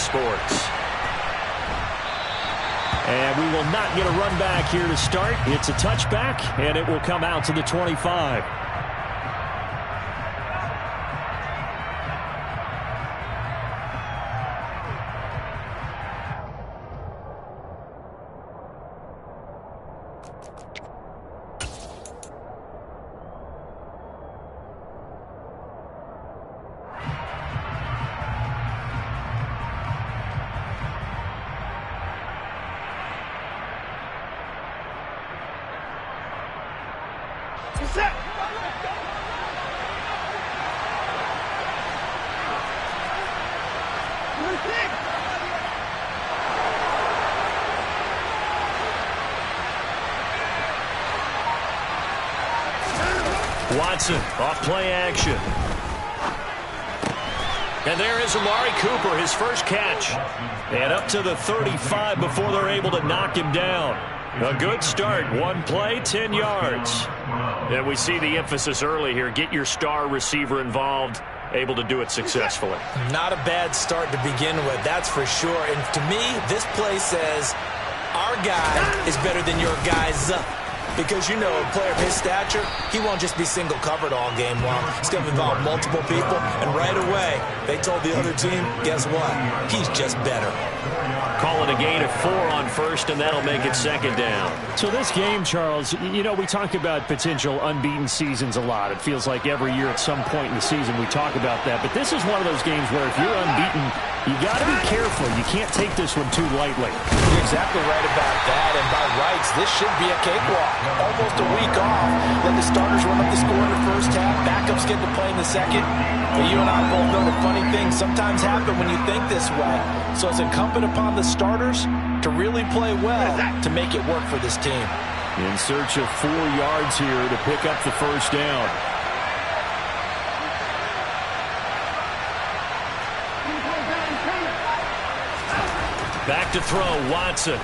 Sports. And we will not get a run back here to start. It's a touchback, and it will come out to the 25. Watson off play action. And there is Amari Cooper, his first catch. And up to the 35 before they're able to knock him down. A good start. One play, 10 yards. And we see the emphasis early here. Get your star receiver involved. Able to do it successfully. Not a bad start to begin with, that's for sure. And to me, this play says our guy is better than your guy's. Because, you know, a player of his stature, he won't just be single covered all game long. He's going to involve multiple people. And right away, they told the other team, guess what? He's just better. Call it a gain of 4 on first, and that'll make it second down. So this game, Charles, you know, we talk about potential unbeaten seasons a lot. It feels like every year at some point in the season we talk about that. But this is one of those games where if you're unbeaten, you got to be careful. You can't take this one too lightly. You're exactly right about that. And by rights, this should be a cakewalk. Almost a week off. Let the starters run up the score in the first half. Backups get to play in the second. But you and I both know the funny things sometimes happen when you think this way. So it's incumbent upon the starters to really play well to make it work for this team. In search of 4 yards here to pick up the first down. Back to throw, Watson.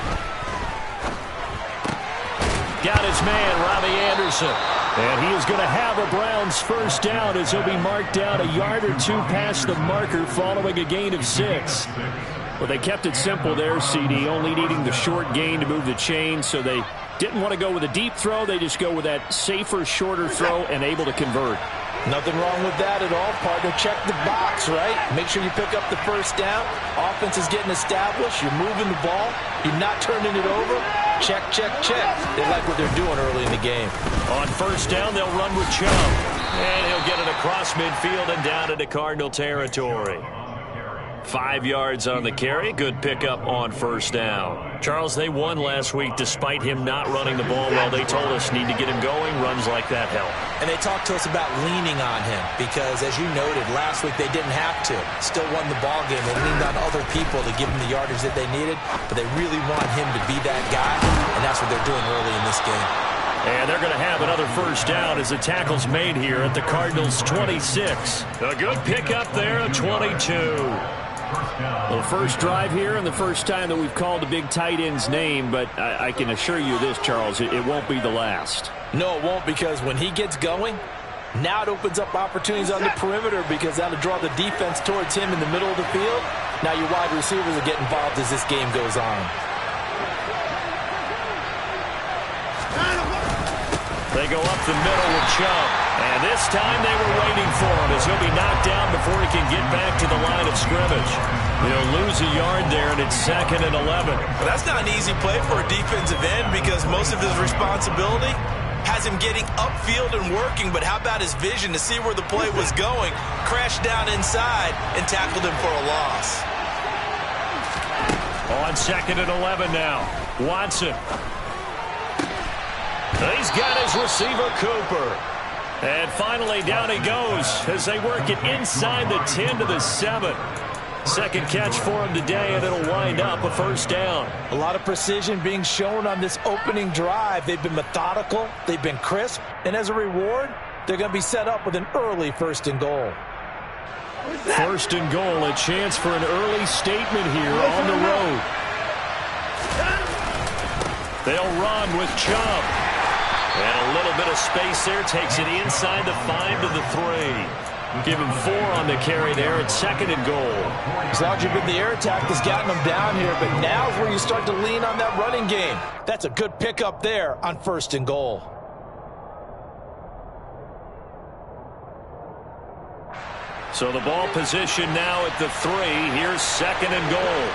Got his man, Robbie Anderson. And he is going to have a Browns first down as he'll be marked down a yard or two past the marker following a gain of 6. Well, they kept it simple there, CD, only needing the short gain to move the chain, so they didn't want to go with a deep throw. They just go with that safer, shorter throw and able to convert. Nothing wrong with that at all, partner. Check the box, right? Make sure you pick up the first down. Offense is getting established. You're moving the ball. You're not turning it over. Check, check, check. They like what they're doing early in the game. On first down, they'll run with Chubb. And he'll get it across midfield and down into Cardinal territory. 5 yards on the carry. Good pickup on first down. Charles, they won last week despite him not running the ball well. They told us need to get him going. Runs like that help. And they talked to us about leaning on him because, as you noted, last week they didn't have to. Still won the ball game. They leaned on other people to give them the yardage that they needed, but they really want him to be that guy, and that's what they're doing early in this game. And they're going to have another first down as the tackle's made here at the Cardinals' 26. A good pickup there at 22. Well, first drive here and the first time that we've called a big tight end's name, but I can assure you this, Charles, it won't be the last. No, it won't, because when he gets going, now it opens up opportunities on the perimeter because that'll draw the defense towards him in the middle of the field. Now your wide receivers will get involved as this game goes on. They go up the middle with Chubb. And this time they were waiting for him as he'll be knocked down before he can get back to the line of scrimmage. He'll lose a yard there, and it's 2nd and 11. Well, that's not an easy play for a defensive end because most of his responsibility has him getting upfield and working, but how about his vision to see where the play was going, crashed down inside, and tackled him for a loss. On 2nd and 11 now, Watson. He's got his receiver, Cooper. And finally, down he goes as they work it inside the 10 to the 7. Second catch for him today, and it'll wind up a first down. A lot of precision being shown on this opening drive. They've been methodical, they've been crisp, and as a reward, they're going to be set up with an early 1st and goal. 1st and goal, a chance for an early statement here on the road. They'll run with Chubb. And a little bit of space there takes it inside the 5 to the 3. Give him 4 on the carry there. It's 2nd and goal. As long as you've been the air attack that's gotten them down here, but now's where you start to lean on that running game. That's a good pickup there on 1st and goal. So the ball position now at the 3. Here's 2nd and goal.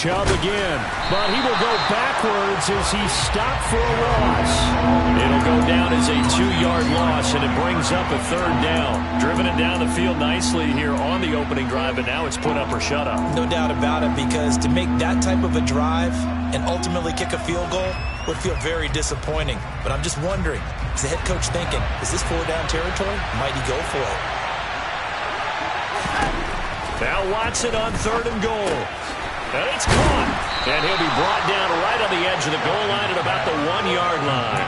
Chubb again, but he will go backwards as he stopped for a loss. It'll go down as a 2-yard loss, and it brings up a 3rd down. Driven it down the field nicely here on the opening drive, but now it's put up or shut up. No doubt about it, because to make that type of a drive and ultimately kick a field goal would feel very disappointing. But I'm just wondering, is the head coach thinking, is this 4-down territory? Might he go for it? Now Watson on 3rd and goal. And it's caught. And he'll be brought down right on the edge of the goal line at about the 1-yard line.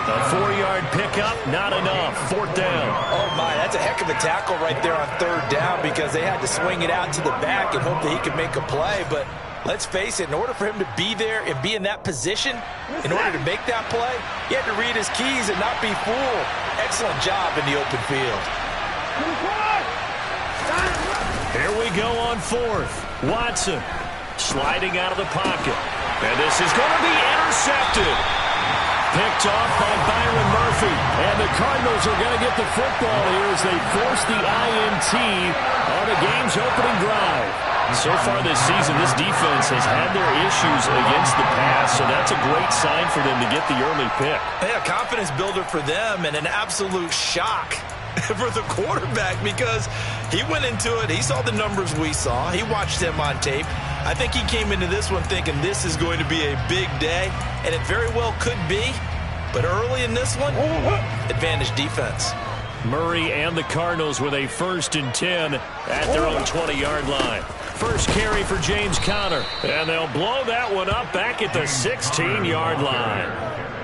A 4-yard pickup, not enough. 4th down. Oh, my, that's a heck of a tackle right there on 3rd down, because they had to swing it out to the back and hope that he could make a play. But let's face it, in order for him to be there and be in that position, in order to make that play, he had to read his keys and not be fooled. Excellent job in the open field. Here we go on 4th. Watson sliding out of the pocket. And this is going to be intercepted. Picked off by Byron Murphy. And the Cardinals are going to get the football here as they force the INT on the game's opening drive. So far this season, this defense has had their issues against the pass, so that's a great sign for them to get the early pick. Yeah, confidence builder for them, and an absolute shock for the quarterback, because he went into it, he saw the numbers we saw, he watched them on tape. I think he came into this one thinking this is going to be a big day, and it very well could be, but early in this one, advantage defense. Murray and the Cardinals with a 1st and 10 at their own 20-yard line. First carry for James Conner, and they'll blow that one up back at the 16-yard line.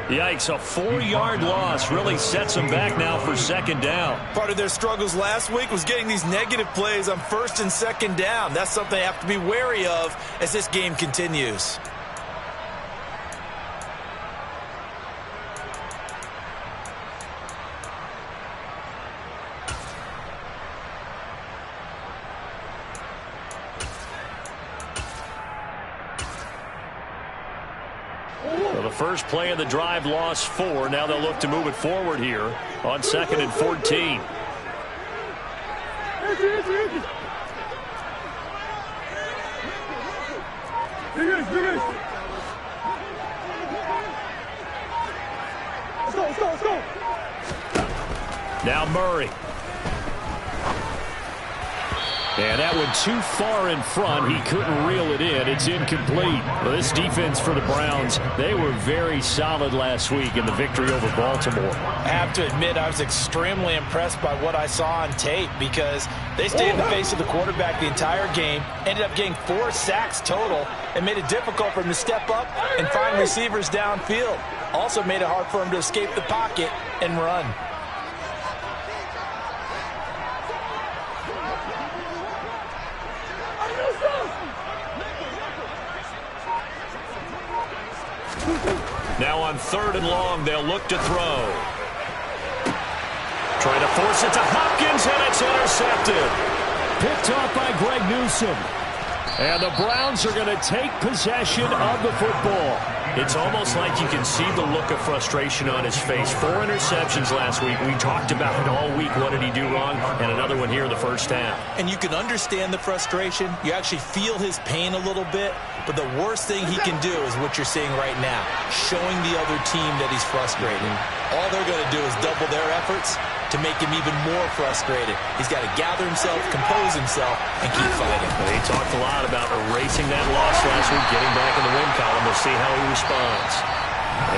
Yikes, a 4-yard loss really sets them back now for 2nd down. Part of their struggles last week was getting these negative plays on 1st and 2nd down. That's something they have to be wary of as this game continues. So the first play of the drive lost 4. Now they'll look to move it forward here on 2nd and 14. Let's go. Now Murray. And that one too far in front. He couldn't reel it in. It's incomplete. Well, this defense for the Browns, they were very solid last week in the victory over Baltimore. I have to admit, I was extremely impressed by what I saw on tape, because they stayed in the face of the quarterback the entire game, ended up getting 4 sacks total, and made it difficult for him to step up and find receivers downfield. Also made it hard for him to escape the pocket and run. Now on 3rd and long, they'll look to throw. Trying to force it to Hopkins, and it's intercepted. Picked off by Greg Newsome. And the Browns are going to take possession of the football. It's almost like you can see the look of frustration on his face. 4 interceptions last week. We talked about it all week. What did he do wrong? And another one here in the first half. And you can understand the frustration. You actually feel his pain a little bit. But the worst thing he can do is what you're seeing right now, showing the other team that he's frustrated. All they're going to do is double their efforts to make him even more frustrated. He's got to gather himself, compose himself, and keep fighting. He talked a lot about erasing that loss last week, getting back in the win column. We'll see how he responds.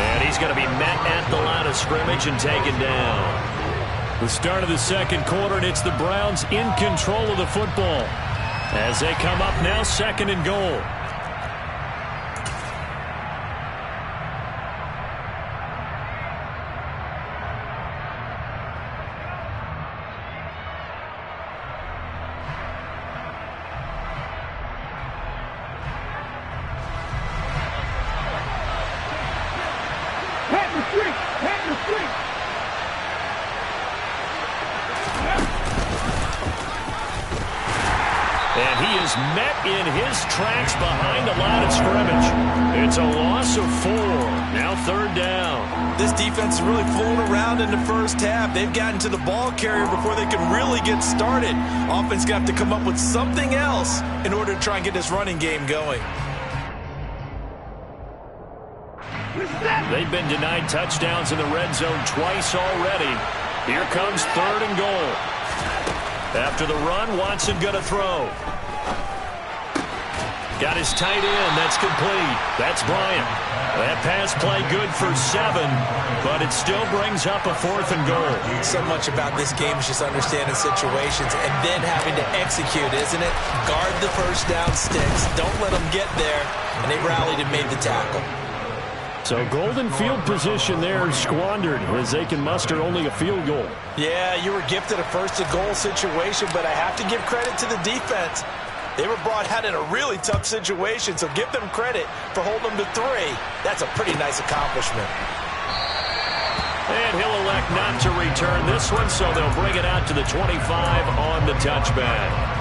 And he's going to be met at the line of scrimmage and taken down. The start of the second quarter, and it's the Browns in control of the football. As they come up now, 2nd and goal. is met in his tracks behind the line of scrimmage. It's a loss of 4. Now 3rd down. This defense is really fooling around in the first half. They've gotten to the ball carrier before they can really get started. Offense got to come up with something else in order to try and get this running game going. They've been denied touchdowns in the red zone twice already. Here comes 3rd and goal. After the run, Watson going to throw. Got his tight end. That's complete. That's Bryant. That pass play good for 7, but it still brings up a 4th and goal. So much about this game is just understanding situations and then having to execute, isn't it? Guard the first down sticks. Don't let them get there. And they rallied and made the tackle. So golden field position there squandered as they can muster only a field goal. Yeah, you were gifted a 1st and goal situation, but I have to give credit to the defense. They were brought out in a really tough situation, so give them credit for holding them to 3. That's a pretty nice accomplishment. And he'll elect not to return this one, so they'll bring it out to the 25 on the touchback.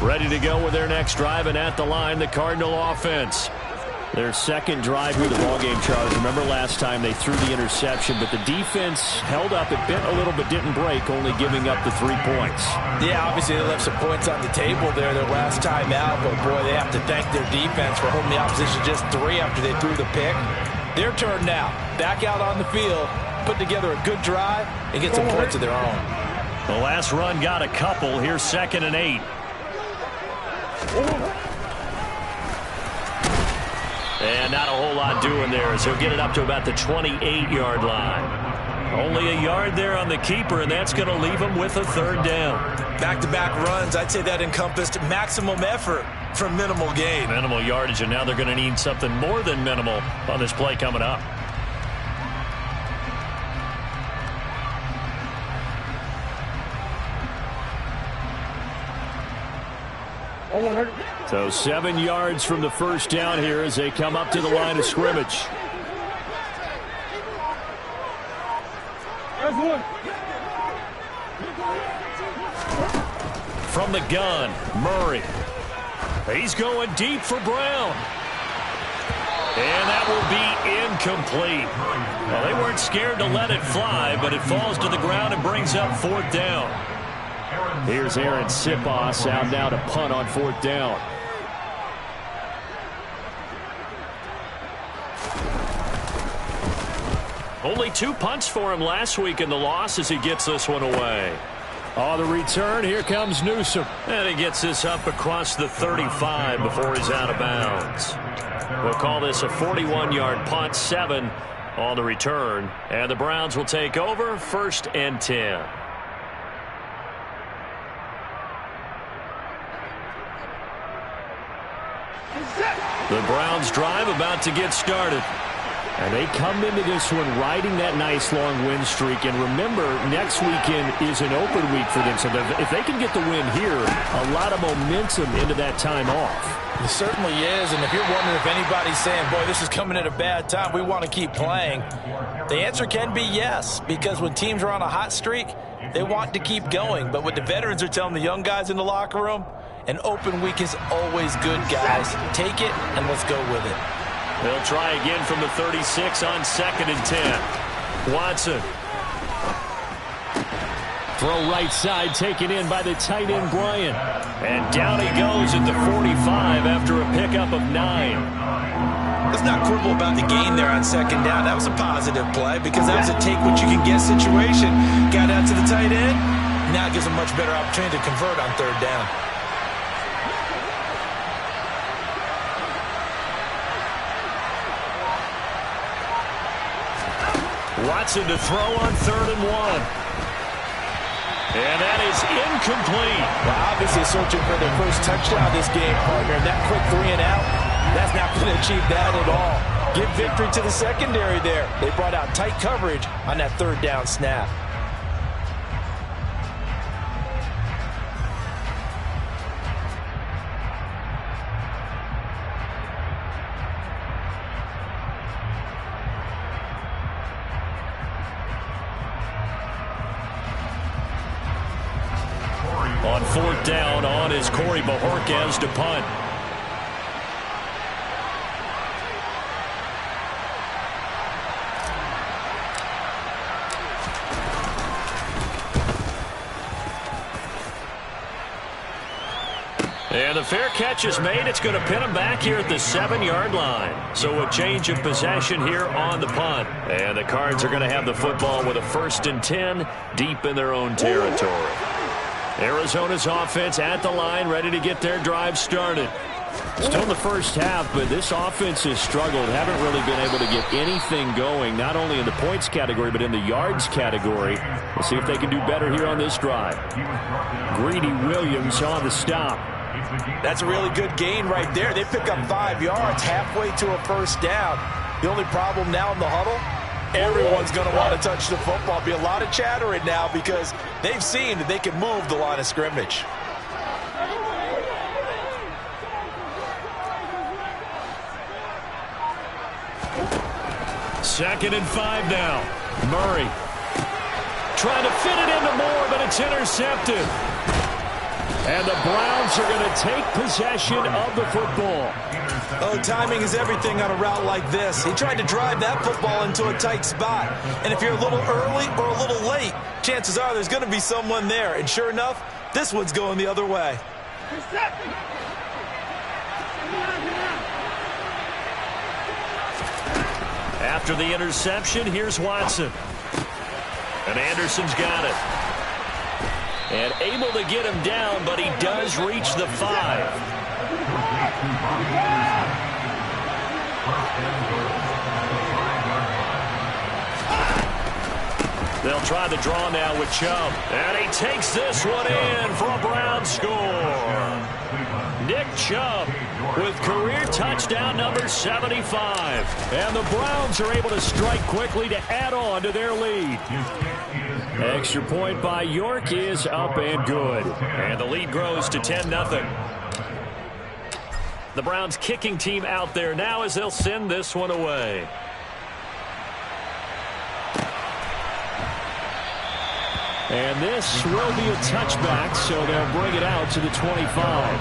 Ready to go with their next drive, and at the line, the Cardinal offense. Their second drive here, the ballgame, Charles. Remember last time they threw the interception, but the defense held up. It bent a little but didn't break, only giving up the 3 points. Yeah, obviously they left some points on the table there their last time out, but boy, they have to thank their defense for holding the opposition just 3 after they threw the pick. Their turn now. Back out on the field, put together a good drive, and get some points of their own. The last run got a couple. Here's 2nd and 8. And not a whole lot doing there as he'll get it up to about the 28-yard line. Only a yard there on the keeper, and that's going to leave him with a 3rd down. Back-to-back runs, I'd say that encompassed maximum effort for minimal gain. Minimal yardage, and now they're going to need something more than minimal on this play coming up. So 7 yards from the first down here as they come up to the line of scrimmage. From the gun, Murray. He's going deep for Brown. And that will be incomplete. Well, they weren't scared to let it fly, but it falls to the ground and brings up 4th down. Here's Aaron Sipos out now to punt on 4th down. Only 2 punts for him last week in the loss as he gets this one away. On the return, here comes Newsome. And he gets this up across the 35 before he's out of bounds. We'll call this a 41-yard punt, 7 on the return. And the Browns will take over, 1st and 10. The Browns drive about to get started. And they come into this one riding that nice long win streak. And remember, next weekend is an open week for them. So if they can get the win here, a lot of momentum into that time off. It certainly is. And if you're wondering if anybody's saying, boy, this is coming at a bad time, we want to keep playing, the answer can be yes. Because when teams are on a hot streak, they want to keep going. But what the veterans are telling the young guys in the locker room, an open week is always good, guys. Take it and let's go with it. They'll try again from the 36 on 2nd and 10. Watson. Throw right side taken in by the tight end Bryant. And down he goes at the 45 after a pickup of 9. Let's not quibble about the gain there on 2nd down. That was a positive play because that was a take what you can get situation. Got out to the tight end. Now it gives a much better opportunity to convert on 3rd down. Watson to throw on 3rd and 1. And that is incomplete. Well, obviously searching for their first touchdown this game, partner. That quick 3 and out, that's not going to achieve that at all. Give victory to the secondary there. They brought out tight coverage on that 3rd down snap. On 4th down, on is Corey Bajorquez to punt. And the fair catch is made. It's going to pin him back here at the 7-yard line. So a change of possession here on the punt. And the Cards are going to have the football with a 1st and 10 deep in their own territory. Arizona's offense at the line, ready to get their drive started. Still in the first half, but this offense has struggled. Haven't really been able to get anything going, not only in the points category, but in the yards category. We'll see if they can do better here on this drive. Greedy Williams on the stop. That's a really good gain right there. They pick up 5 yards halfway to a 1st down. The only problem now in the huddle, everyone's going to want to touch the football. Be a lot of chatter right now because they've seen that they can move the line of scrimmage. Second and 5 now. Murray trying to fit it into Moore, but it's intercepted. And the Browns are going to take possession of the football. Oh, timing is everything on a route like this. He tried to drive that football into a tight spot. And if you're a little early or a little late, chances are there's going to be someone there. And sure enough, this one's going the other way. After the interception, here's Watson. And Anderson's got it. And able to get him down, but he does reach the 5. They'll try the draw now with Chubb. And he takes this one in for a Brown score. Nick Chubb with career touchdown number 75. And the Browns are able to strike quickly to add on to their lead. Extra point by York is up and good. And the lead grows to 10-0. The Browns kicking team out there now as they'll send this one away. And this will be a touchback, so they'll bring it out to the 25.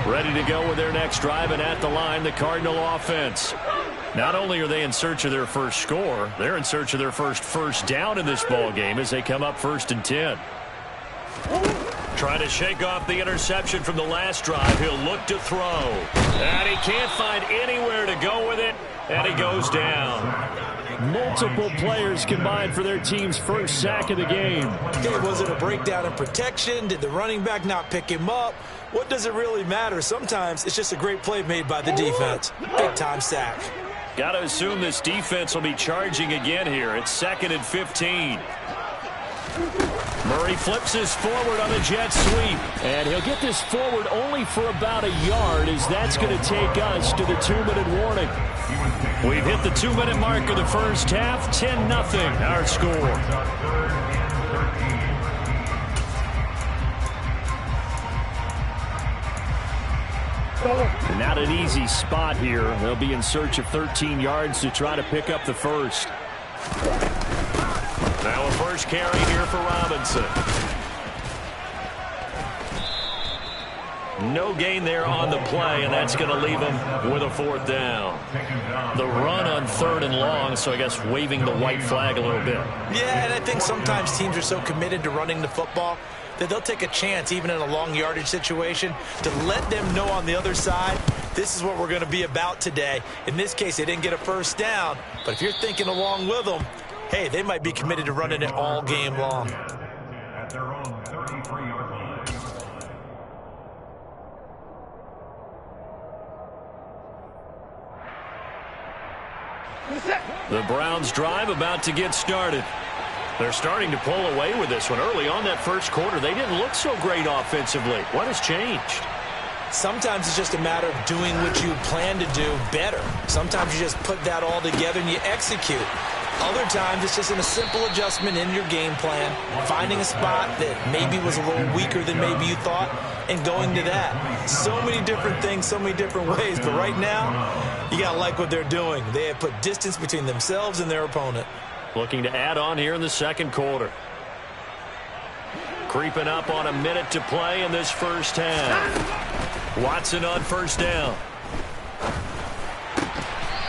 Ready to go with their next drive, and at the line, the Cardinal offense. Not only are they in search of their first score, they're in search of their first down in this ball game as they come up 1st and 10. Trying to shake off the interception from the last drive. He'll look to throw. And he can't find anywhere to go with it, and he goes down. Multiple players combined for their team's first sack of the game. Okay, was it a breakdown in protection? Did the running back not pick him up? What does it really matter? Sometimes it's just a great play made by the defense. Big-time sack. Got to assume this defense will be charging again here. It's 2nd and 15. Murray flips this forward on a jet sweep. And he'll get this forward only for about a yard, as that's going to take us to the 2-minute warning. We've hit the 2-minute mark of the first half. 10-0 our score. Not an easy spot here. They'll be in search of 13 yards to try to pick up the first. Now a first carry here for Robinson. No gain there on the play, and that's going to leave him with a 4th down. The run on 3rd and long, so I guess waving the white flag a little bit. Yeah, and I think sometimes teams are so committed to running the football that they'll take a chance, even in a long yardage situation, to let them know on the other side, this is what we're going to be about today. In this case, they didn't get a first down, but if you're thinking along with them, hey, they might be committed to running it all game long. At their own 33-yard line. The Browns drive about to get started. They're starting to pull away with this one. Early on that first quarter, they didn't look so great offensively. What has changed? Sometimes it's just a matter of doing what you plan to do better. Sometimes you just put that all together and you execute. Other times, it's just in a simple adjustment in your game plan, finding a spot that maybe was a little weaker than maybe you thought, and going to that. So many different things, so many different ways, but right now, you got to like what they're doing. They have put distance between themselves and their opponent. Looking to add on here in the second quarter. Creeping up on a minute to play in this first half. Watson on first down.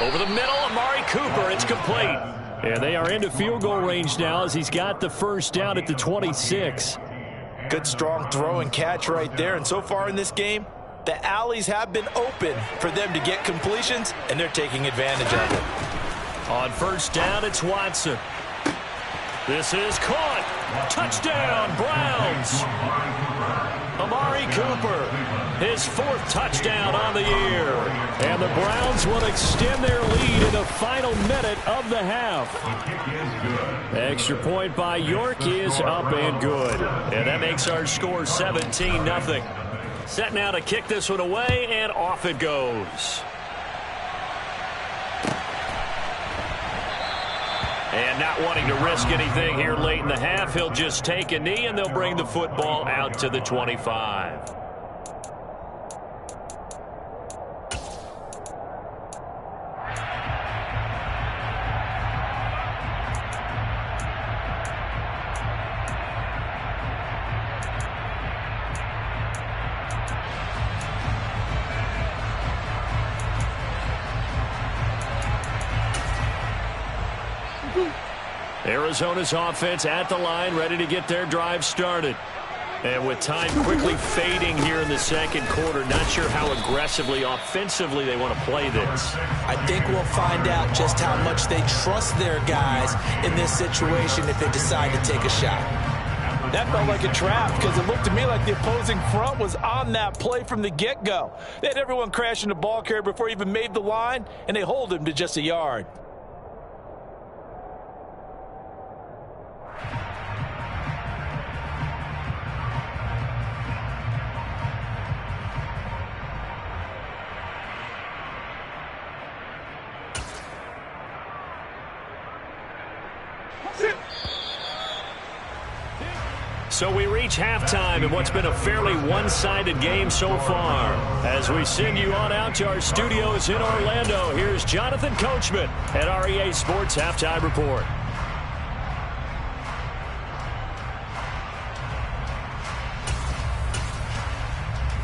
Over the middle, Amari Cooper. It's complete. And they are into field goal range now as he's got the first down at the 26. Good, strong throw and catch right there. And so far in this game, the alleys have been open for them to get completions, and they're taking advantage of it. On first down, it's Watson. This is caught. Touchdown, Browns. Amari Cooper, his 4th touchdown on the year. And the Browns will extend their lead in the final minute of the half. Extra point by York is up and good. And that makes our score 17-0. Set now to kick this one away, and off it goes. And not wanting to risk anything here late in the half, he'll just take a knee, and they'll bring the football out to the 25. Arizona's offense at the line, ready to get their drive started. And with time quickly fading here in the second quarter, not sure how aggressively, offensively they want to play this. I think we'll find out just how much they trust their guys in this situation if they decide to take a shot. That felt like a trap because it looked to me like the opposing front was on that play from the get-go. They had everyone crashing the ball carrier before he even made the line, and they hold him to just a yard. So we reach halftime in what's been a fairly one-sided game so far. As we send you on out to our studios in Orlando, here's Jonathan Coachman at REA Sports Halftime Report.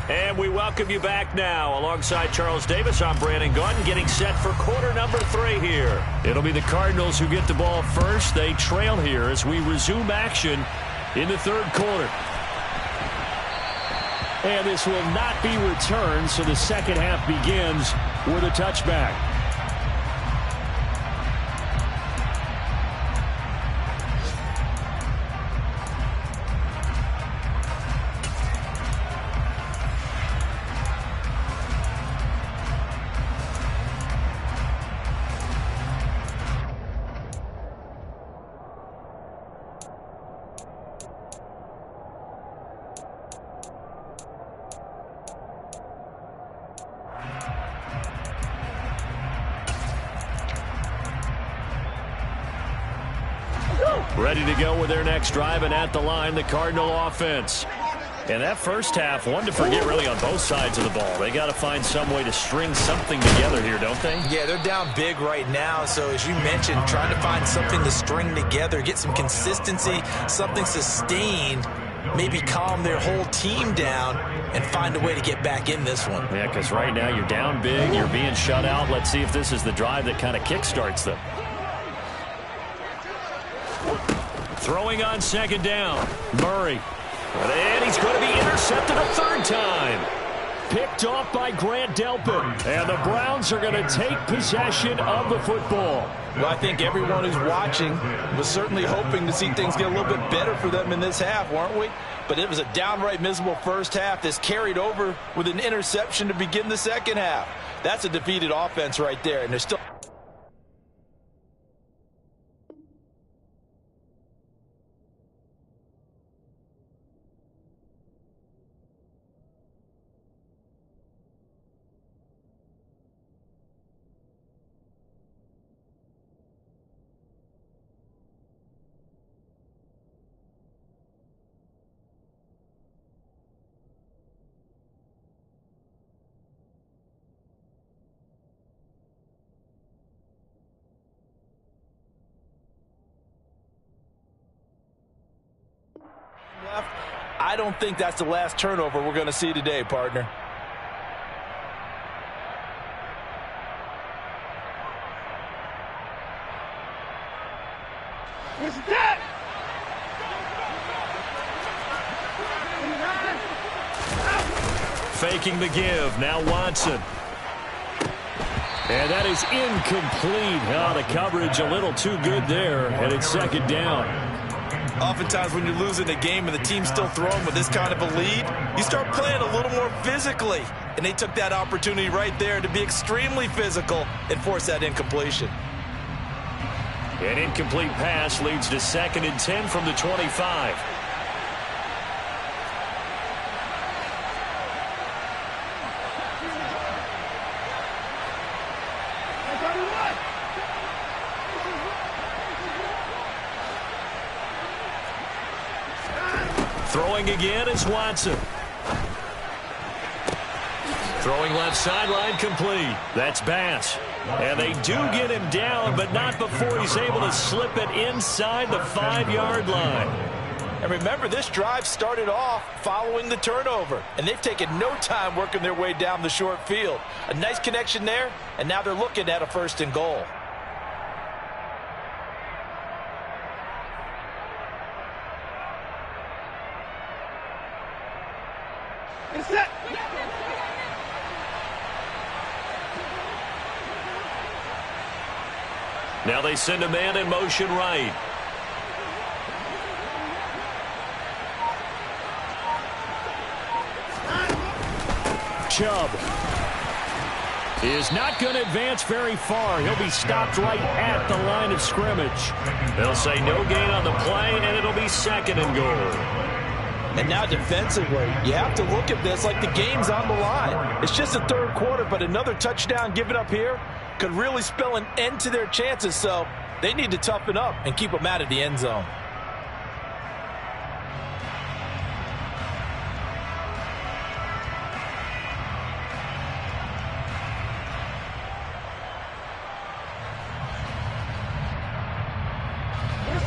And we welcome you back now. Alongside Charles Davis, I'm Brandon Gaudin, getting set for quarter number 3 here. It'll be the Cardinals who get the ball first. They trail here as we resume action in the third quarter. And this will not be returned, so the second half begins with a touchback. Ready to go with their next drive, and at the line, the Cardinal offense. And that first half, one to forget really on both sides of the ball. They got to find some way to string something together here, don't they? Yeah, they're down big right now. So as you mentioned, trying to find something to string together, get some consistency, something sustained, maybe calm their whole team down and find a way to get back in this one. Yeah, because right now you're down big, you're being shut out. Let's see if this is the drive that kind of kickstarts them. Throwing on second down, Murray. And he's going to be intercepted a third time. Picked off by Grant Delpit. And the Browns are going to take possession of the football. Well, I think everyone who's watching was certainly hoping to see things get a little bit better for them in this half, weren't we? But it was a downright miserable first half that's carried over with an interception to begin the second half. That's a defeated offense right there, and they're still... I don't think that's the last turnover we're going to see today, partner. Faking the give. Now Watson. And that is incomplete. Oh, the coverage a little too good there. And it's second down. Oftentimes when you're losing a game and the team's still throwing with this kind of a lead, you start playing a little more physically. And they took that opportunity right there to be extremely physical and force that incompletion. An incomplete pass leads to 2nd and 10 from the 25. Throwing again is Watson. Throwing left sideline complete. That's Bass. And they do get him down, but not before he's able to slip it inside the 5-yard line. And remember, this drive started off following the turnover, and they've taken no time working their way down the short field. A nice connection there, and now they're looking at a 1st and goal. Now they send a man in motion right. Chubb is not going to advance very far. He'll be stopped right at the line of scrimmage. They'll say no gain on the play, and it'll be 2nd and goal. And now defensively, you have to look at this like the game's on the line. It's just the 3rd quarter, but another touchdown given up here could really spell an end to their chances, so they need to toughen up and keep them out of the end zone.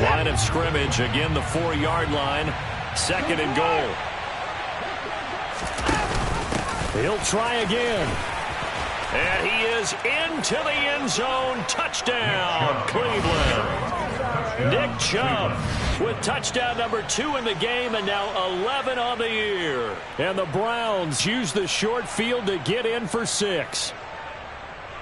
Line of scrimmage, again the 4-yard line, 2nd and goal. He'll try again. And he is into the end zone. Touchdown, Cleveland. Nick Chubb with touchdown number 2 in the game, and now 11 on the year. And the Browns use the short field to get in for 6.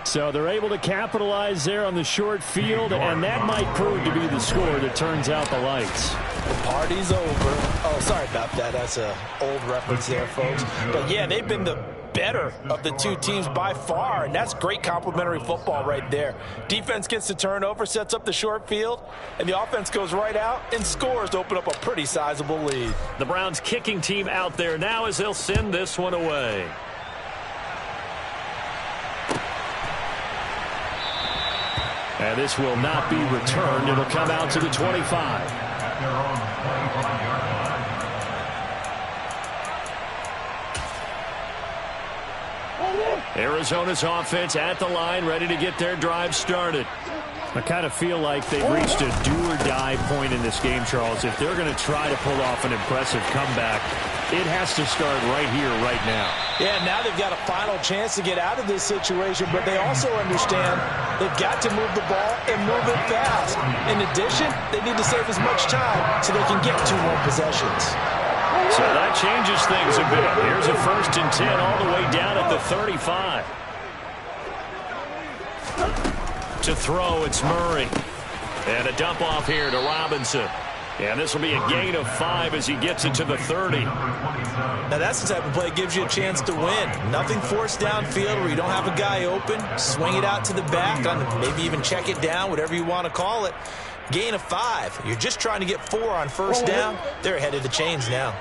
So they're able to capitalize there on the short field, and that might prove to be the score that turns out the lights. The party's over. Oh, sorry about that. That's an old reference there, folks. But, yeah, they've been the better of the two teams by far, and that's great complementary football right there. Defense gets the turnover, sets up the short field, and the offense goes right out and scores to open up a pretty sizable lead. The Browns kicking team out there now as they'll send this one away. And this will not be returned. It'll come out to the 25. Arizona's offense at the line, ready to get their drive started. I kind of feel like they've reached a do-or-die point in this game, Charles. If they're going to try to pull off an impressive comeback, it has to start right here, right now. Yeah, now they've got a final chance to get out of this situation, but they also understand they've got to move the ball and move it fast. In addition, they need to save as much time so they can get 2 more possessions. So that changes things a bit. Here's a 1st and 10 all the way down at the 35. To throw, it's Murray. And a dump off here to Robinson. And this will be a gain of 5 as he gets it to the 30. Now that's the type of play that gives you a chance to win. Nothing forced downfield where you don't have a guy open. Swing it out to the back, maybe even check it down, whatever you want to call it. Gain of 5. You're just trying to get 4 on 1st down. They're ahead of the chains now.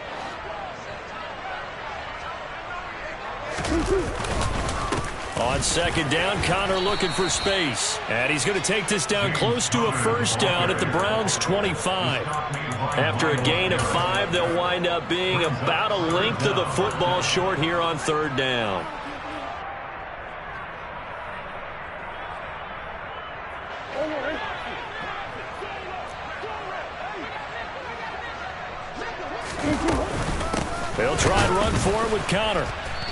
On 2nd down, Connor looking for space. And he's going to take this down close to a 1st down at the Browns' 25. After a gain of 5, they'll wind up being about a length of the football short here on 3rd down. They'll try and run for it with Connor.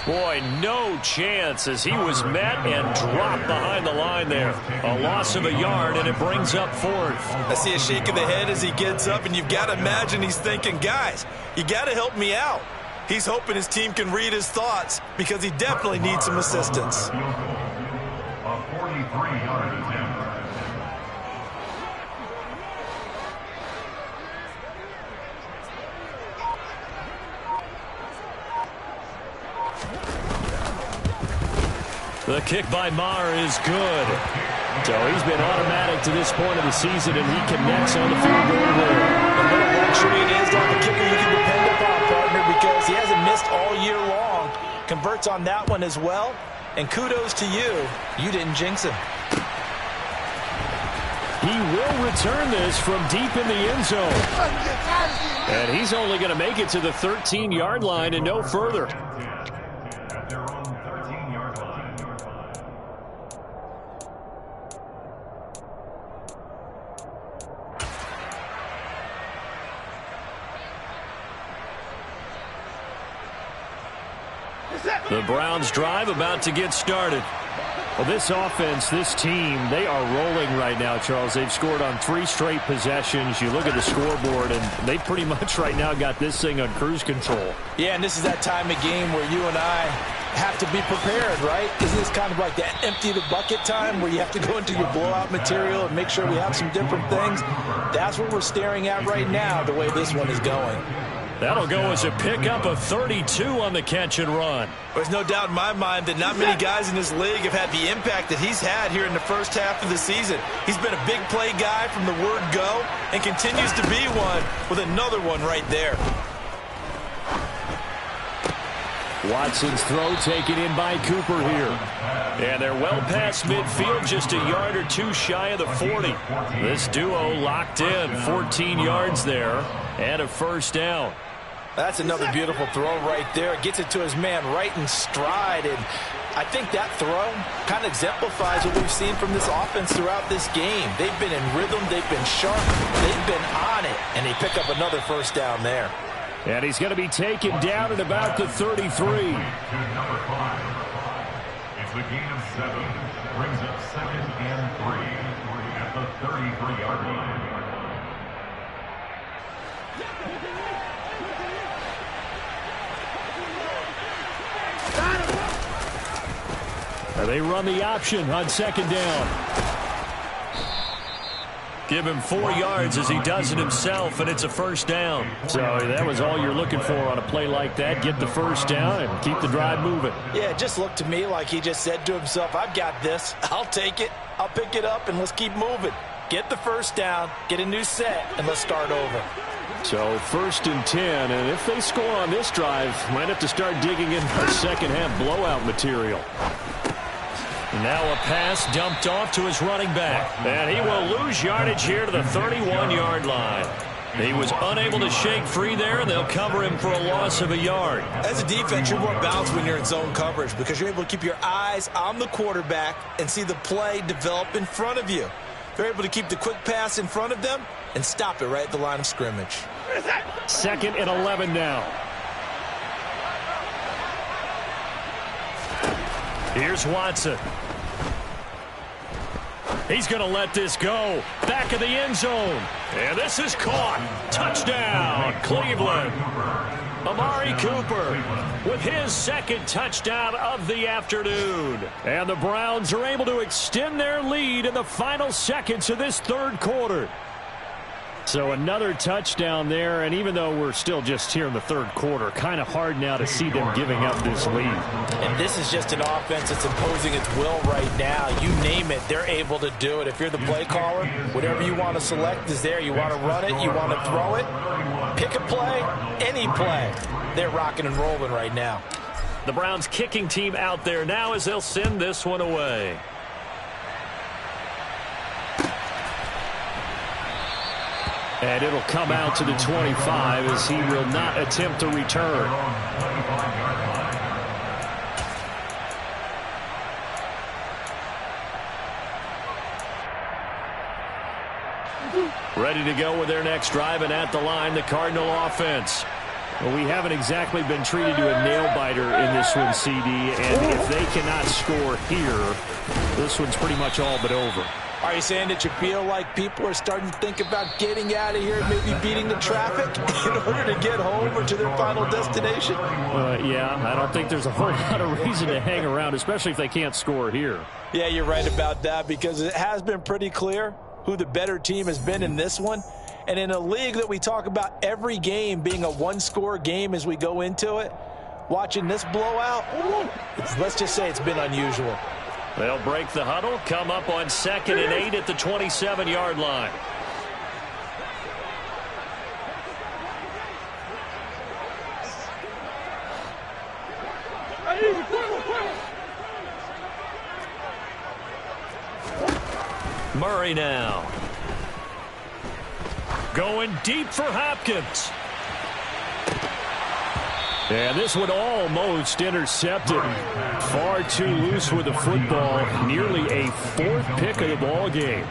Boy, no chance as he was met and dropped behind the line there. A loss of a yard, and it brings up fourth. I see a shake of the head as he gets up, and you've got to imagine he's thinking, guys, you got to help me out. He's hoping his team can read his thoughts because he definitely needs some assistance. A 43-yard attempt. The kick by Maher is good. So he's been automatic to this point of the season, and he connects on the field goal there. A little luxury it is to have a kicker you can depend upon, partner, because he hasn't missed all year long. Converts on that one as well. And kudos to you. You didn't jinx him. He will return this from deep in the end zone. And he's only going to make it to the 13-yard line and no further. At their own 13-yard line. The Browns drive about to get started. Well, this offense, this team, they are rolling right now, Charles. They've scored on 3 straight possessions. You look at the scoreboard, and they pretty much right now got this thing on cruise control. Yeah, and this is that time of game where you and I have to be prepared, right? Isn't this kind of like that empty the bucket time where you have to go into your blowout material and make sure we have some different things? That's what we're staring at right now, the way this one is going. That'll go as a pickup of 32 on the catch and run. There's no doubt in my mind that not many guys in this league have had the impact that he's had here in the first half of the season. He's been a big play guy from the word go and continues to be one with another one right there. Watson's throw taken in by Cooper here. And they're well past midfield, just a yard or two shy of the 40. This duo locked in, 14 yards there, and a first down. That's another beautiful throw right there. Gets it to his man right in stride. And I think that throw kind of exemplifies what we've seen from this offense throughout this game. They've been in rhythm. They've been sharp. They've been on it. And they pick up another first down there. And he's going to be taken down at about the 33. To number 5. It's a gain of 7. Brings up 2nd and 3 at the 33-yard line. And they run the option on 2nd down. Give him 4 yards as he does it himself, and it's a first down. So that was all you're looking for on a play like that. Get the first down and keep the drive moving. Yeah, it just looked to me like he just said to himself, I've got this. I'll take it. I'll pick it up, and let's keep moving. Get the first down, get a new set, and let's start over. So 1st and 10, and if they score on this drive, might have to start digging in our second half blowout material. Now a pass dumped off to his running back. And he will lose yardage here to the 31-yard line. He was unable to shake free there, and they'll cover him for a loss of a yard. As a defense, you're more balanced when you're in zone coverage because you're able to keep your eyes on the quarterback and see the play develop in front of you. They're able to keep the quick pass in front of them and stop it right at the line of scrimmage. 2nd and 11 now. Here's Watson. He's going to let this go. Back of the end zone. And this is caught. Touchdown, Cleveland. Amari Cooper with his 2nd touchdown of the afternoon. And the Browns are able to extend their lead in the final seconds of this 3rd quarter. So another touchdown there, and even though we're still just here in the 3rd quarter, kind of hard now to see them giving up this lead. And this is just an offense that's imposing its will right now. You name it, they're able to do it. If you're the play caller, whatever you want to select is there. You want to run it, you want to throw it, pick a play, any play. They're rocking and rolling right now. The Browns kicking team out there now as they'll send this one away. And it'll come out to the 25 as he will not attempt to return. Ready to go with their next drive, and at the line, the Cardinal offense. Well, we haven't exactly been treated to a nail-biter in this one, CD, and if they cannot score here, this one's pretty much all but over. Are you saying that you feel like people are starting to think about getting out of here, maybe beating the traffic in order to get home or to their final destination? Yeah, I don't think there's a whole lot of reason to hang around, especially if they can't score here. Yeah, you're right about that, because it has been pretty clear who the better team has been in this one. And in a league that we talk about every game being a one-score game as we go into it, watching this blowout, let's just say it's been unusual. They'll break the huddle, come up on 2nd and 8 at the 27-yard line. Murray now. Going deep for Hopkins. And this one almost intercepted. Far too loose with the football. Nearly a 4th pick of the ball game.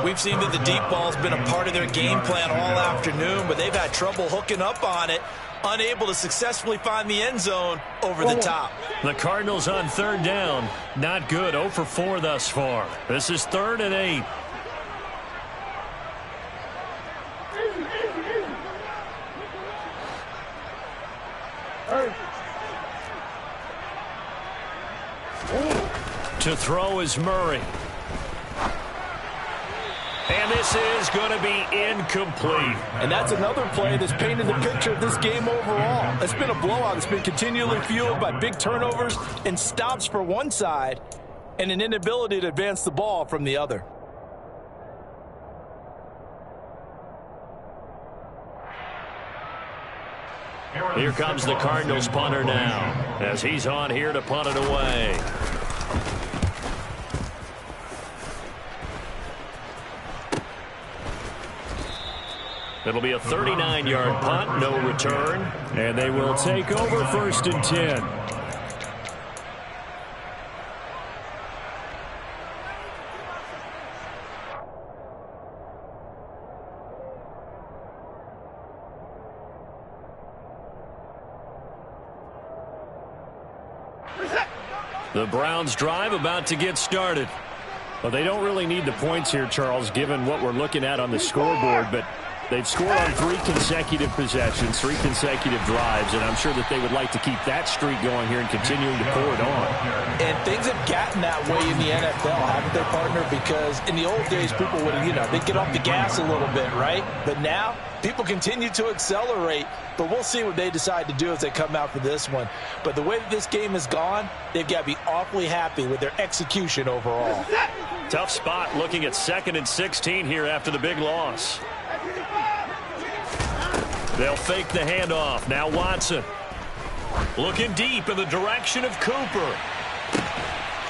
We've seen that the deep ball's been a part of their game plan all afternoon, but they've had trouble hooking up on it, unable to successfully find the end zone over the top. The Cardinals on 3rd down. Not good. 0 for 4 thus far. This is 3rd and 8. To throw is Murray. And this is going to be incomplete. And that's another play that's painted the picture of this game overall. It's been a blowout. It's been continually fueled by big turnovers and stops for one side and an inability to advance the ball from the other. Here comes the Cardinals punter now, as he's on here to punt it away. It'll be a 39-yard punt, no return. And they will take over 1st and 10. The Browns drive about to get started. Well, they don't really need the points here, Charles, given what we're looking at on the scoreboard, but they've scored on 3 consecutive possessions, 3 consecutive drives, and I'm sure that they would like to keep that streak going here and continuing to pour it on. And things have gotten that way in the NFL, haven't they, partner? Because in the old days, people would, they'd get off the gas a little bit, right? But now, people continue to accelerate, but we'll see what they decide to do as they come out for this one. But the way that this game has gone, they've got to be awfully happy with their execution overall. Tough spot looking at 2nd and 16 here after the big loss. They'll fake the handoff. Now Watson. Looking deep in the direction of Cooper.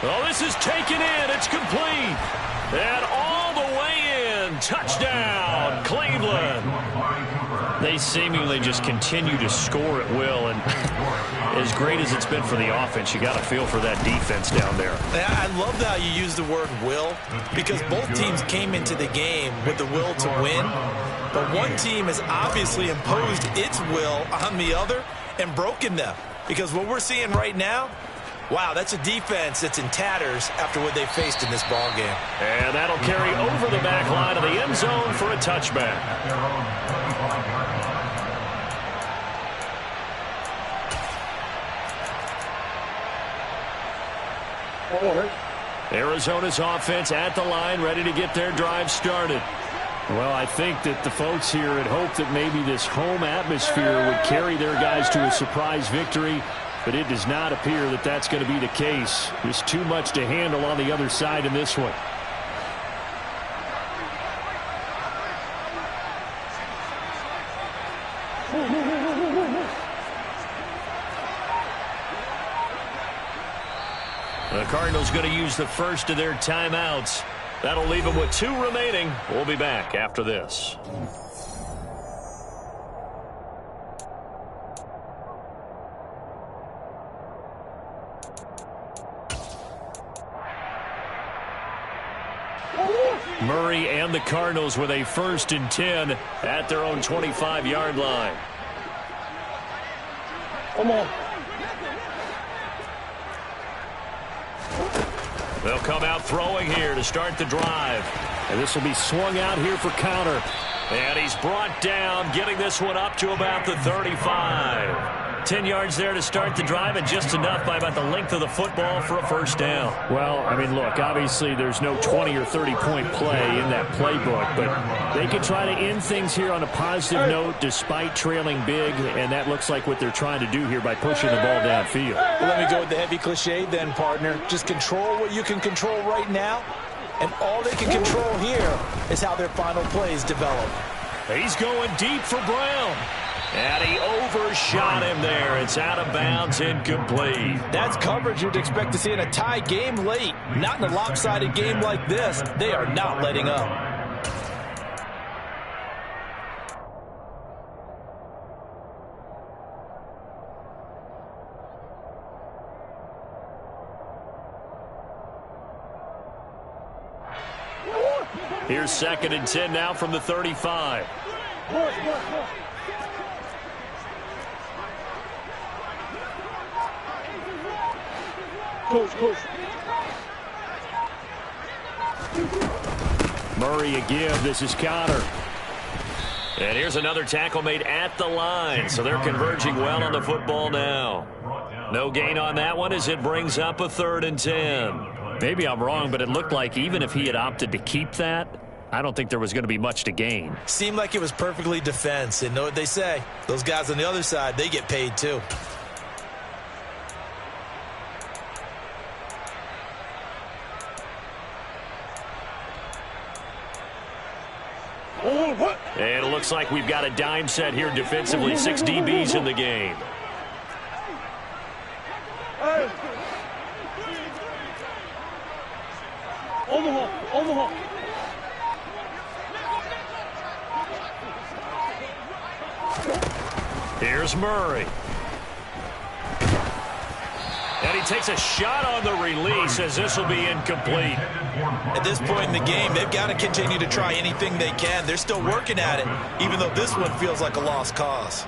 Oh, this is taken in. It's complete. And all the way in. Touchdown, Cleveland. They seemingly just continue to score at will. And as great as it's been for the offense, you got to feel for that defense down there. I love how you use the word will, because both teams came into the game with the will to win. But one team has obviously imposed its will on the other and broken them. Because what we're seeing right now, wow, that's a defense that's in tatters after what they faced in this ball game. And that'll carry over the back line of the end zone for a touchback. Arizona's offense at the line, ready to get their drive started. Well, I think that the folks here had hoped that maybe this home atmosphere would carry their guys to a surprise victory, but it does not appear that that's going to be the case. There's too much to handle on the other side in this one. The Cardinals going to use the first of their timeouts. That'll leave them with 2 remaining. We'll be back after this. Murray and the Cardinals with a 1st and 10 at their own 25-yard line. Come on. They'll come out throwing here to start the drive. And this will be swung out here for counter. And he's brought down, getting this one up to about the 35. 10 yards there to start the drive, and just enough by about the length of the football for a first down. Well, I mean, look, obviously there's no 20 or 30-point play in that playbook, but they can try to end things here on a positive note despite trailing big, and that looks like what they're trying to do here by pushing the ball downfield. Well, let me go with the heavy cliche then, partner. Just control what you can control right now, and all they can control here is how their final plays develop. He's going deep for Brown. And he overshot him there. It's out of bounds, incomplete. That's coverage you'd expect to see in a tie game late. Not in a lopsided game like this. They are not letting up. Here's 2nd and 10 now from the 35. Coach. Murray again. This is counter. And here's another tackle made at the line. So they're converging well on the football now. No gain on that one as it brings up a 3rd and 10. Maybe I'm wrong, but it looked like even if he had opted to keep that, I don't think there was going to be much to gain. Seemed like it was perfectly defense. And know what they say? Those guys on the other side, they get paid too. And it looks like we've got a dime set here defensively. 6 DBs in the game. Overhaul. Here's Murray. And he takes a shot on the release as this will be incomplete. At this point in the game, they've got to continue to try anything they can. They're still working at it, even though this one feels like a lost cause.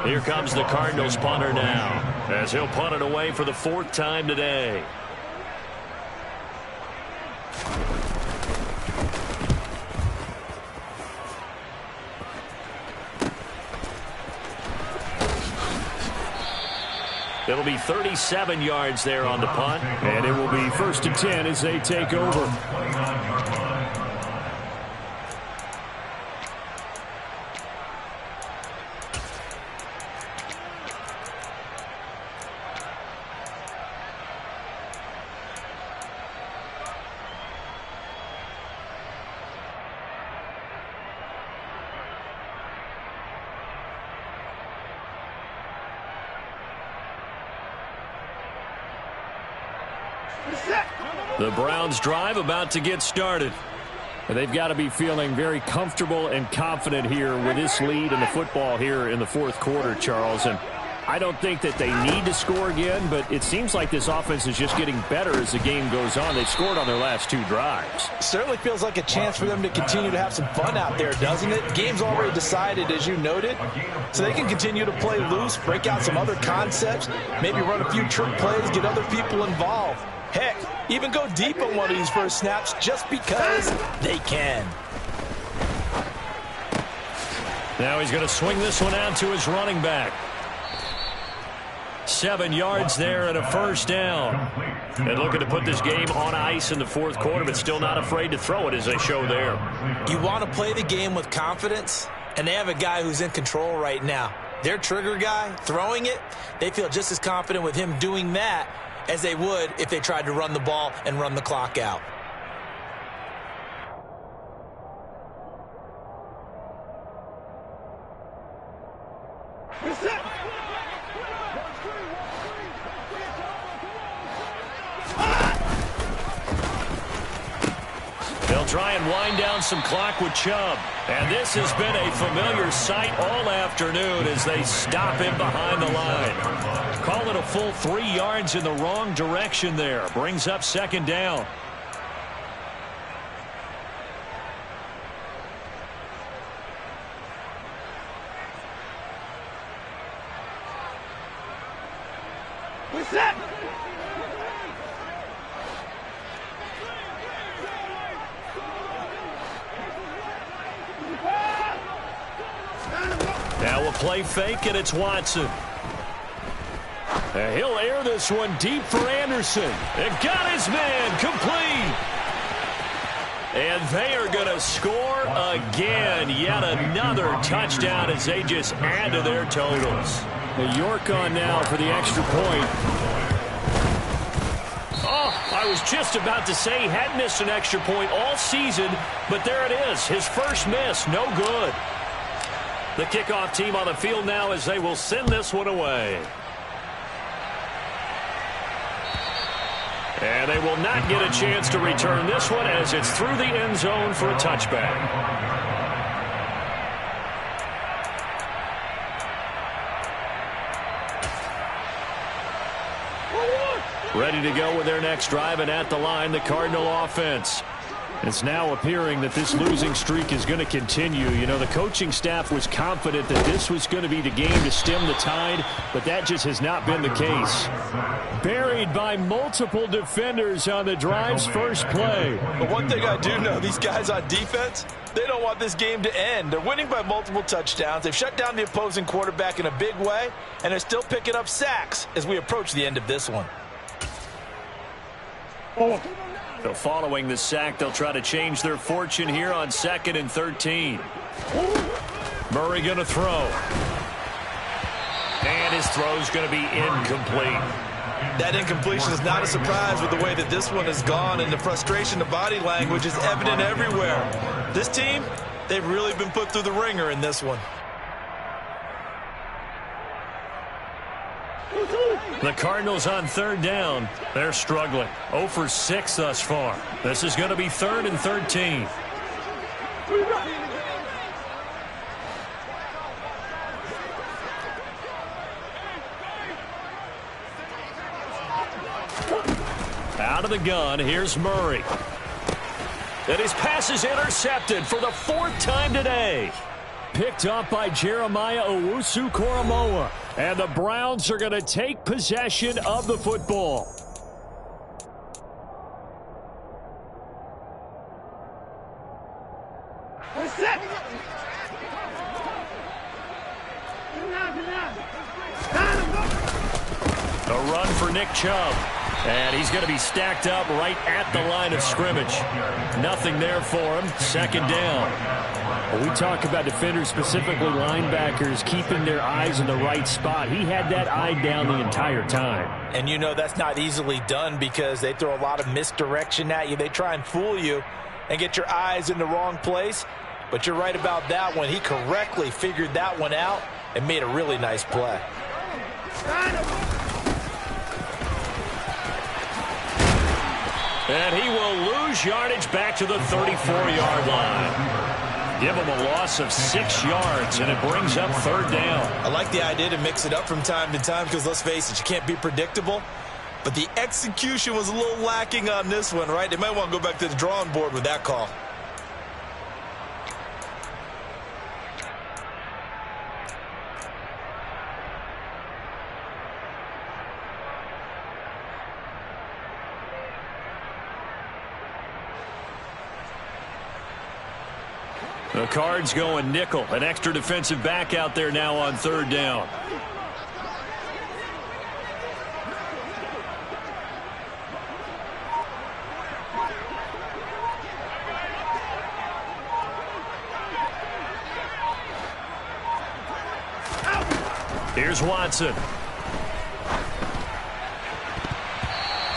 Here comes the Cardinals punter now, as he'll punt it away for the 4th time today. It'll be 37 yards there on the punt. And it will be 1st and 10 as they take over. The Browns drive about to get started. They've got to be feeling very comfortable and confident here with this lead in the football here in the 4th quarter, Charles. And I don't think that they need to score again, but it seems like this offense is just getting better as the game goes on. They've scored on their last 2 drives. Certainly feels like a chance for them to continue to have some fun out there, doesn't it? Game's already decided, as you noted, so they can continue to play loose, break out some other concepts, maybe run a few trick plays, get other people involved. Heck, even go deep on one of these first snaps just because they can. Now he's going to swing this one out to his running back. 7 yards there and a first down. And looking to put this game on ice in the 4th quarter, but still not afraid to throw it as they show there. You want to play the game with confidence, and they have a guy who's in control right now. Their trigger guy, throwing it, they feel just as confident with him doing that as they would if they tried to run the ball and run the clock out. They'll try and wind down some clock with Chubb. And this has been a familiar sight all afternoon as they stop him behind the line. Call it a full 3 yards in the wrong direction there. Brings up 2nd down. Now a play fake, and it's Watson. And he'll air this one deep for Anderson. And got his man complete. And they are going to score again. Yet another touchdown as they just add to their totals. The York on now for the extra point. Oh, I was just about to say he had missed an extra point all season, but there it is. His first miss, no good. The kickoff team on the field now as they will send this one away. And they will not get a chance to return this one as it's through the end zone for a touchback. Ready to go with their next drive, and at the line, the Cardinal offense. It's now appearing that this losing streak is going to continue. You know, the coaching staff was confident that this was going to be the game to stem the tide, but that just has not been the case. Buried by multiple defenders on the drive's first play. But one thing I do know, these guys on defense, they don't want this game to end. They're winning by multiple touchdowns. They've shut down the opposing quarterback in a big way, and they're still picking up sacks as we approach the end of this one. So following the sack, they'll try to change their fortune here on 2nd and 13. Murray going to throw. And his throw's going to be incomplete. That incompletion is not a surprise with the way that this one has gone, and the frustration, the body language is evident everywhere. This team, they've really been put through the ringer in this one. The Cardinals on 3rd down. They're struggling. 0 for 6 thus far. This is going to be 3rd and 13. Out of the gun, here's Murray. And his pass is intercepted for the 4th time today. Picked up by Jeremiah Owusu-Koramoah. And the Browns are going to take possession of the football. A run for Nick Chubb. And he's going to be stacked up right at the line of scrimmage. Nothing there for him. 2nd down. When we talk about defenders, specifically linebackers, keeping their eyes in the right spot. He had that eye down the entire time. And you know that's not easily done because they throw a lot of misdirection at you. They try and fool you and get your eyes in the wrong place. But you're right about that one. He correctly figured that one out and made a really nice play. And he will lose yardage back to the 34-yard line. Give him a loss of 6 yards, and it brings up 3rd down. I like the idea to mix it up from time to time because, let's face it, you can't be predictable. But the execution was a little lacking on this one, right? They might want to go back to the drawing board with that call. The Cards going nickel. An extra defensive back out there now on 3rd down. Here's Watson.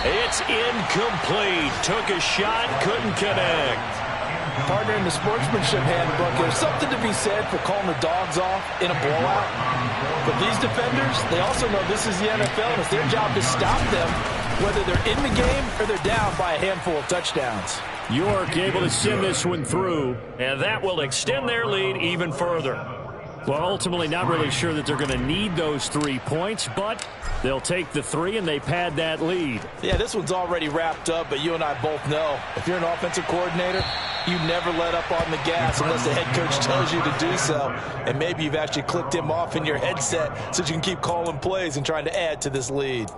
It's incomplete. Took a shot, couldn't connect. Partner, in the sportsmanship handbook, there's something to be said for calling the dogs off in a blowout. But these defenders, they also know this is the NFL, and it's their job to stop them, whether they're in the game or they're down by a handful of touchdowns. York able to send this one through, and that will extend their lead even further. Well, ultimately not really sure that they're going to need those 3 points, but they'll take the 3 and they pad that lead. Yeah, this one's already wrapped up, but you and I both know if you're an offensive coordinator, you never let up on the gas unless the head coach tells you to do so. And maybe you've actually clicked him off in your headset so you can keep calling plays and trying to add to this lead.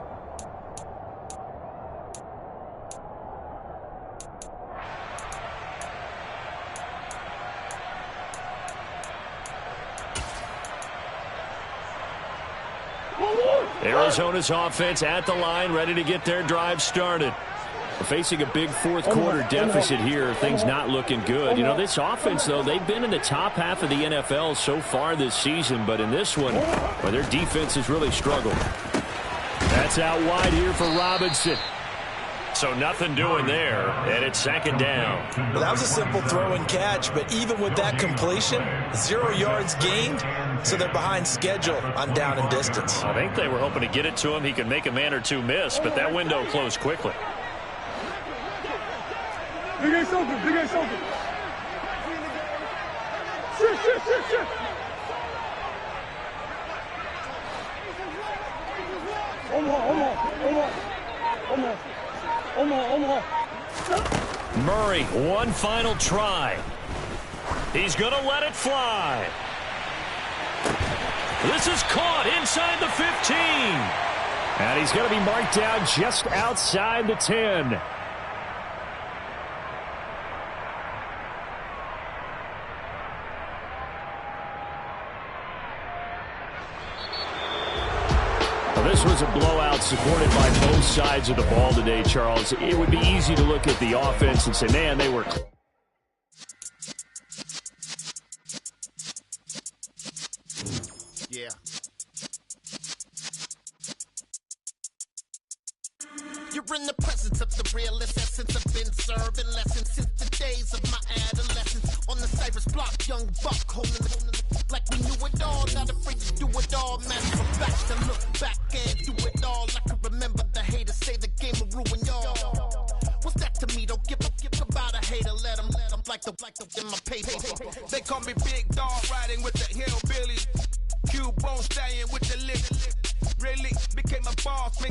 Arizona's offense at the line, ready to get their drive started. Facing a big fourth-quarter deficit here, things not looking good. You know, this offense, though, they've been in the top half of the NFL so far this season, but in this one, well, their defense has really struggled. That's out wide here for Robinson. So nothing doing there, and it's second down. Well, that was a simple throw and catch, but even with that completion, 0 yards gained, so they're behind schedule on down and distance. I think they were hoping to get it to him. He could make a man or two miss, but that window closed quickly. Big Ace open, Big Ace open. Shit. Omaha. Murray, one final try. He's going to let it fly. This is caught inside the 15. And he's going to be marked down just outside the 10. This was a blowout supported by both sides of the ball today, Charles. It would be easy to look at the offense and say, man, they were... Yeah. You're in the presence of the realest essence. I've been serving lessons since the days of my adolescence. On the Cypress block, young buck holding the like we knew it all, not afraid to do it all. Matter of fact, to look back and do it all. I can remember the haters say the game will ruin y'all. What's that to me? Don't give about a hater. Let them like the in my paper. They call me Big Dog, riding with the hillbillies. Cube bone stallion with the lick. Really became a boss, man.